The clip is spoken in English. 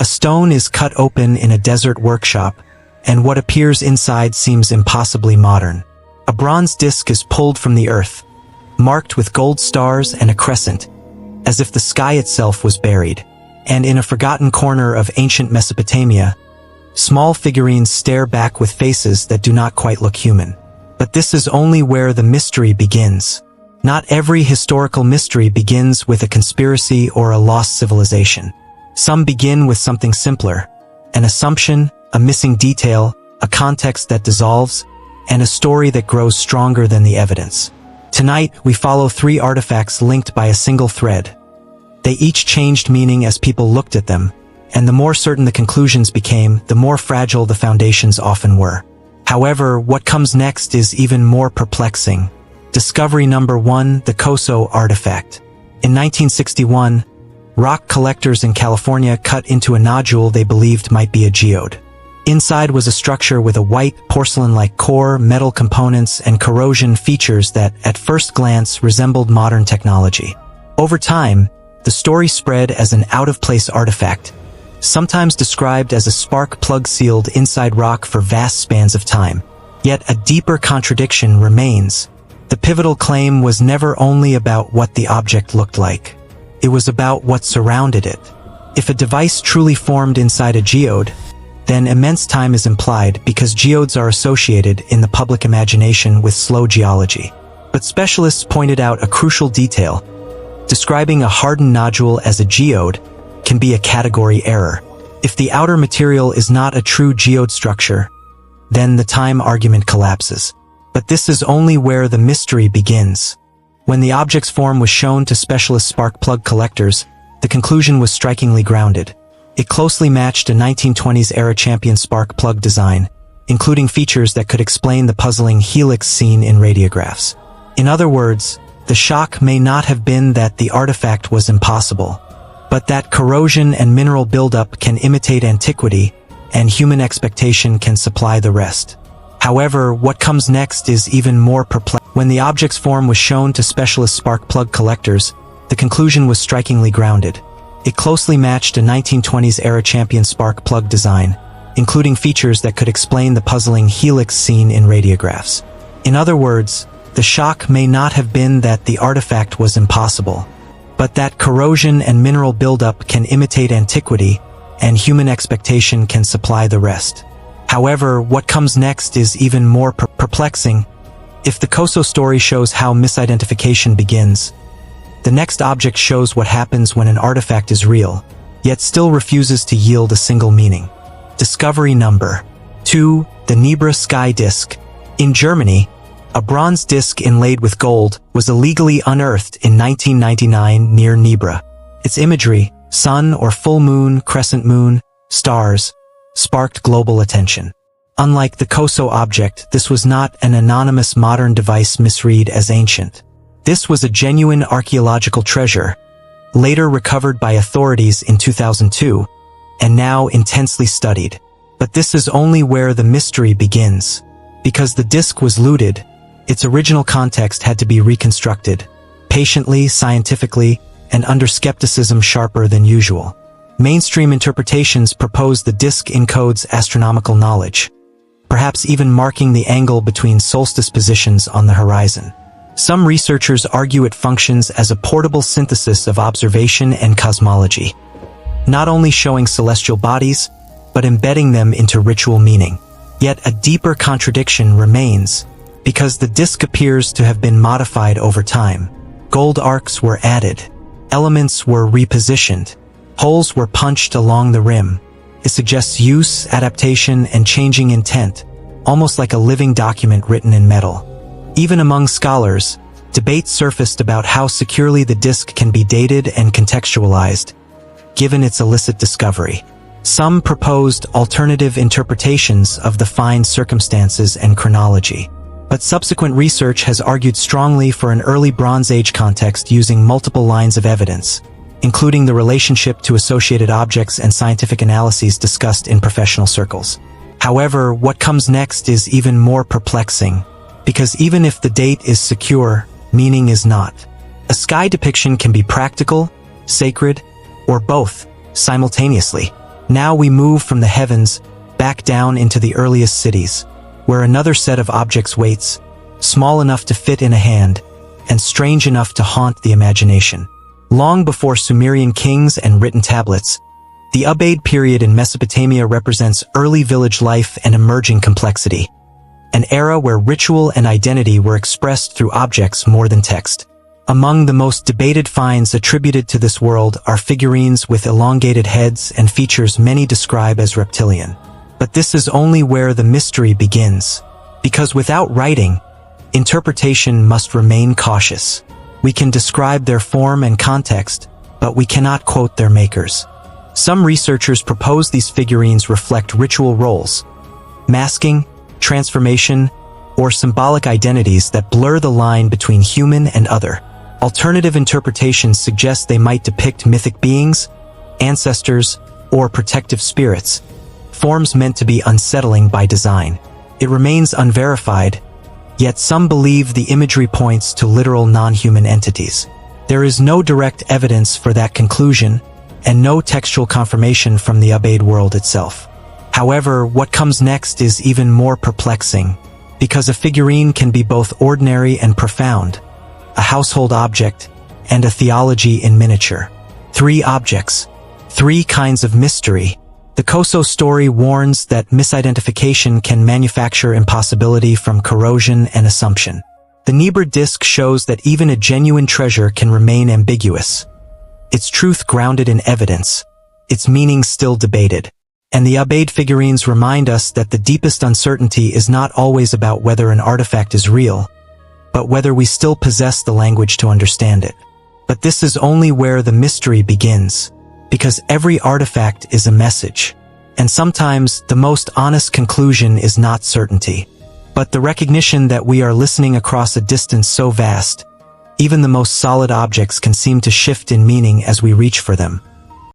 A stone is cut open in a desert workshop, and what appears inside seems impossibly modern. A bronze disc is pulled from the earth, marked with gold stars and a crescent, as if the sky itself was buried. And in a forgotten corner of ancient Mesopotamia, small figurines stare back with faces that do not quite look human. But this is only where the mystery begins. Not every historical mystery begins with a conspiracy or a lost civilization. Some begin with something simpler: an assumption, a missing detail, a context that dissolves, and a story that grows stronger than the evidence. Tonight, we follow 3 artifacts linked by a single thread. They each changed meaning as people looked at them, and the more certain the conclusions became, the more fragile the foundations often were. However, what comes next is even more perplexing. Discovery number 1, the COSO artifact. In 1961, rock collectors in California cut into a nodule they believed might be a geode. Inside was a structure with a white, porcelain-like core, metal components, and corrosion features that, at first glance, resembled modern technology. Over time, the story spread as an out-of-place artifact, sometimes described as a spark plug sealed inside rock for vast spans of time. Yet a deeper contradiction remains. The pivotal claim was never only about what the object looked like. It was about what surrounded it. If a device truly formed inside a geode, then immense time is implied because geodes are associated in the public imagination with slow geology. But specialists pointed out a crucial detail. Describing a hardened nodule as a geode can be a category error. If the outer material is not a true geode structure, then the time argument collapses. But this is only where the mystery begins. When the object's form was shown to specialist spark plug collectors, the conclusion was strikingly grounded. It closely matched a 1920s-era champion spark plug design, including features that could explain the puzzling helix seen in radiographs. In other words, the shock may not have been that the artifact was impossible, but that corrosion and mineral buildup can imitate antiquity, and human expectation can supply the rest. However, what comes next is even more perplexing. When the object's form was shown to specialist spark plug collectors, the conclusion was strikingly grounded. It closely matched a 1920s-era champion spark plug design, including features that could explain the puzzling helix seen in radiographs. In other words, the shock may not have been that the artifact was impossible, but that corrosion and mineral buildup can imitate antiquity, and human expectation can supply the rest. However, what comes next is even more perplexing. If the COSO story shows how misidentification begins, the next object shows what happens when an artifact is real, yet still refuses to yield a single meaning. Discovery number 2, the NEBRA Sky Disc. In Germany, a bronze disc inlaid with gold was illegally unearthed in 1999 near NEBRA. Its imagery, sun or full moon, crescent moon, stars, sparked global attention. Unlike the COSO object, this was not an anonymous modern device misread as ancient. This was a genuine archaeological treasure, later recovered by authorities in 2002, and now intensely studied. But this is only where the mystery begins. Because the disc was looted, its original context had to be reconstructed, patiently, scientifically, and under skepticism sharper than usual. Mainstream interpretations propose the disc encodes astronomical knowledge, perhaps even marking the angle between solstice positions on the horizon. Some researchers argue it functions as a portable synthesis of observation and cosmology, not only showing celestial bodies, but embedding them into ritual meaning. Yet a deeper contradiction remains, because the disc appears to have been modified over time. Gold arcs were added, elements were repositioned, holes were punched along the rim. It suggests use, adaptation, and changing intent, almost like a living document written in metal. Even among scholars, debate surfaced about how securely the disc can be dated and contextualized, given its illicit discovery. Some proposed alternative interpretations of the fine circumstances and chronology, but subsequent research has argued strongly for an early Bronze Age context using multiple lines of evidence, including the relationship to associated objects and scientific analyses discussed in professional circles. However, what comes next is even more perplexing, because even if the date is secure, meaning is not. A sky depiction can be practical, sacred, or both, simultaneously. Now we move from the heavens back down into the earliest cities, where another set of objects waits, small enough to fit in a hand, and strange enough to haunt the imagination. Long before Sumerian kings and written tablets, the Ubaid period in Mesopotamia represents early village life and emerging complexity, an era where ritual and identity were expressed through objects more than text. Among the most debated finds attributed to this world are figurines with elongated heads and features many describe as reptilian. But this is only where the mystery begins, because without writing, interpretation must remain cautious. We can describe their form and context, but we cannot quote their makers. Some researchers propose these figurines reflect ritual roles, masking, transformation, or symbolic identities that blur the line between human and other. Alternative interpretations suggest they might depict mythic beings, ancestors, or protective spirits, forms meant to be unsettling by design. It remains unverified, yet some believe the imagery points to literal non-human entities. There is no direct evidence for that conclusion, and no textual confirmation from the Ubaid world itself. However, what comes next is even more perplexing, because a figurine can be both ordinary and profound, a household object, and a theology in miniature. 3 objects, 3 kinds of mystery. The COSO story warns that misidentification can manufacture impossibility from corrosion and assumption. The NEBRA disc shows that even a genuine treasure can remain ambiguous, its truth grounded in evidence, its meaning still debated. And the Ubaid figurines remind us that the deepest uncertainty is not always about whether an artifact is real, but whether we still possess the language to understand it. But this is only where the mystery begins, because every artifact is a message. And sometimes the most honest conclusion is not certainty, but the recognition that we are listening across a distance so vast, even the most solid objects can seem to shift in meaning as we reach for them.